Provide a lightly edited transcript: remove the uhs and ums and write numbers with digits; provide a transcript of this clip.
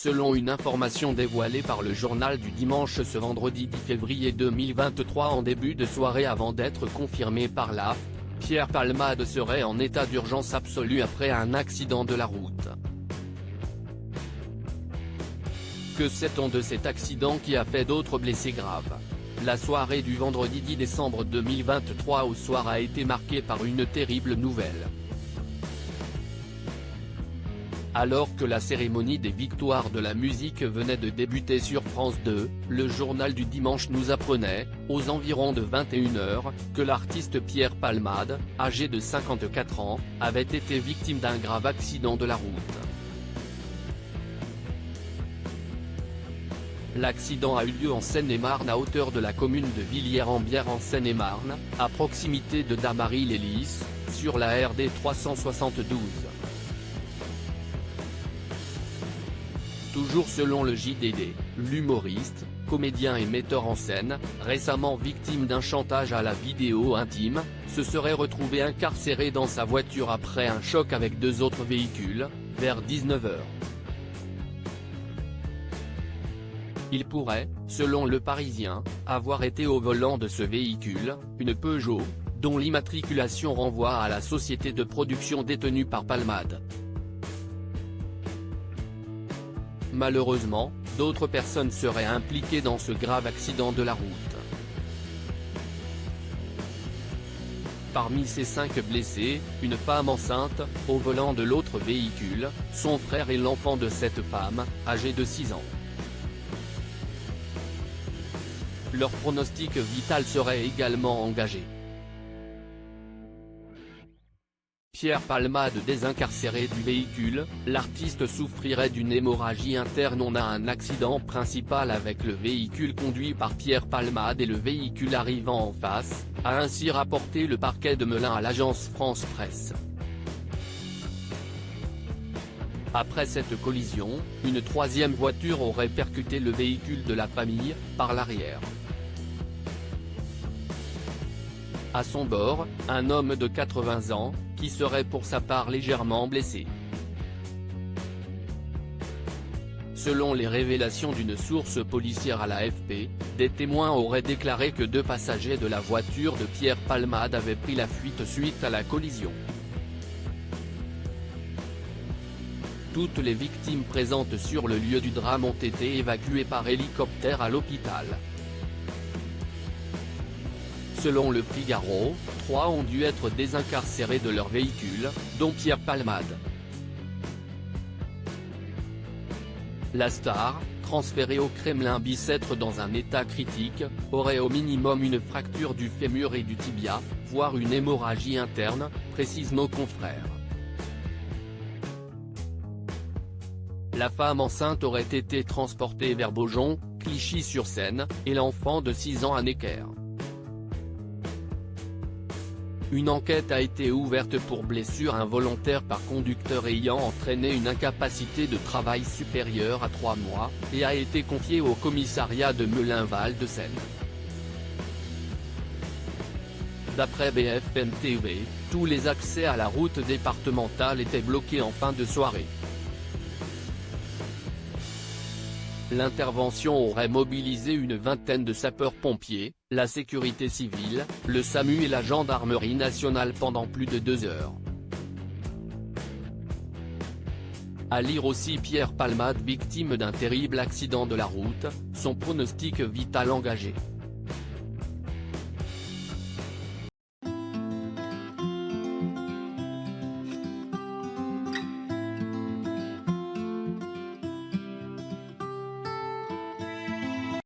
Selon une information dévoilée par le journal du dimanche ce vendredi 10 février 2023 en début de soirée avant d'être confirmée par l'AFP, Pierre Palmade serait en état d'urgence absolue après un accident de la route. Que sait-on de cet accident qui a fait d'autres blessés graves? La soirée du vendredi 10 décembre 2023 au soir a été marquée par une terrible nouvelle. Alors que la cérémonie des victoires de la musique venait de débuter sur France 2, le journal du dimanche nous apprenait, aux environs de 21h, que l'artiste Pierre Palmade, âgé de 54 ans, avait été victime d'un grave accident de la route. L'accident a eu lieu en Seine-et-Marne à hauteur de la commune de Villiers-en-Bière en Seine-et-Marne, à proximité de Damary-les-Lys, sur la RD 372. Toujours selon le JDD, l'humoriste, comédien et metteur en scène, récemment victime d'un chantage à la vidéo intime, se serait retrouvé incarcéré dans sa voiture après un choc avec deux autres véhicules, vers 19h. Il pourrait, selon Le Parisien, avoir été au volant de ce véhicule, une Peugeot, dont l'immatriculation renvoie à la société de production détenue par Palmade. Malheureusement, d'autres personnes seraient impliquées dans ce grave accident de la route. Parmi ces 5 blessés, une femme enceinte, au volant de l'autre véhicule, son frère et l'enfant de cette femme, âgé de 6 ans. Leur pronostic vital serait également engagé. Pierre Palmade désincarcéré du véhicule, l'artiste souffrirait d'une hémorragie interne. On a un accident principal avec le véhicule conduit par Pierre Palmade et le véhicule arrivant en face, a ainsi rapporté le parquet de Melun à l'agence France Presse. Après cette collision, une troisième voiture aurait percuté le véhicule de la famille, par l'arrière. À son bord, un homme de 80 ans, qui serait pour sa part légèrement blessé. Selon les révélations d'une source policière à l'AFP, des témoins auraient déclaré que 2 passagers de la voiture de Pierre Palmade avaient pris la fuite suite à la collision. Toutes les victimes présentes sur le lieu du drame ont été évacuées par hélicoptère à l'hôpital. Selon Le Figaro, 3 ont dû être désincarcérés de leur véhicule, dont Pierre Palmade. La star, transférée au Kremlin Bicêtre dans un état critique, aurait au minimum une fracture du fémur et du tibia, voire une hémorragie interne, précise nos confrères. La femme enceinte aurait été transportée vers Beaujon, Clichy-sur-Seine, et l'enfant de 6 ans à Necker. Une enquête a été ouverte pour blessure involontaire par conducteur ayant entraîné une incapacité de travail supérieure à 3 mois, et a été confiée au commissariat de Melun-Val-de-Seine. D'après BFM TV, tous les accès à la route départementale étaient bloqués en fin de soirée. L'intervention aurait mobilisé une vingtaine de sapeurs-pompiers, la sécurité civile, le SAMU et la gendarmerie nationale pendant plus de 2 heures. À lire aussi Pierre Palmade victime d'un terrible accident de la route, son pronostic vital engagé.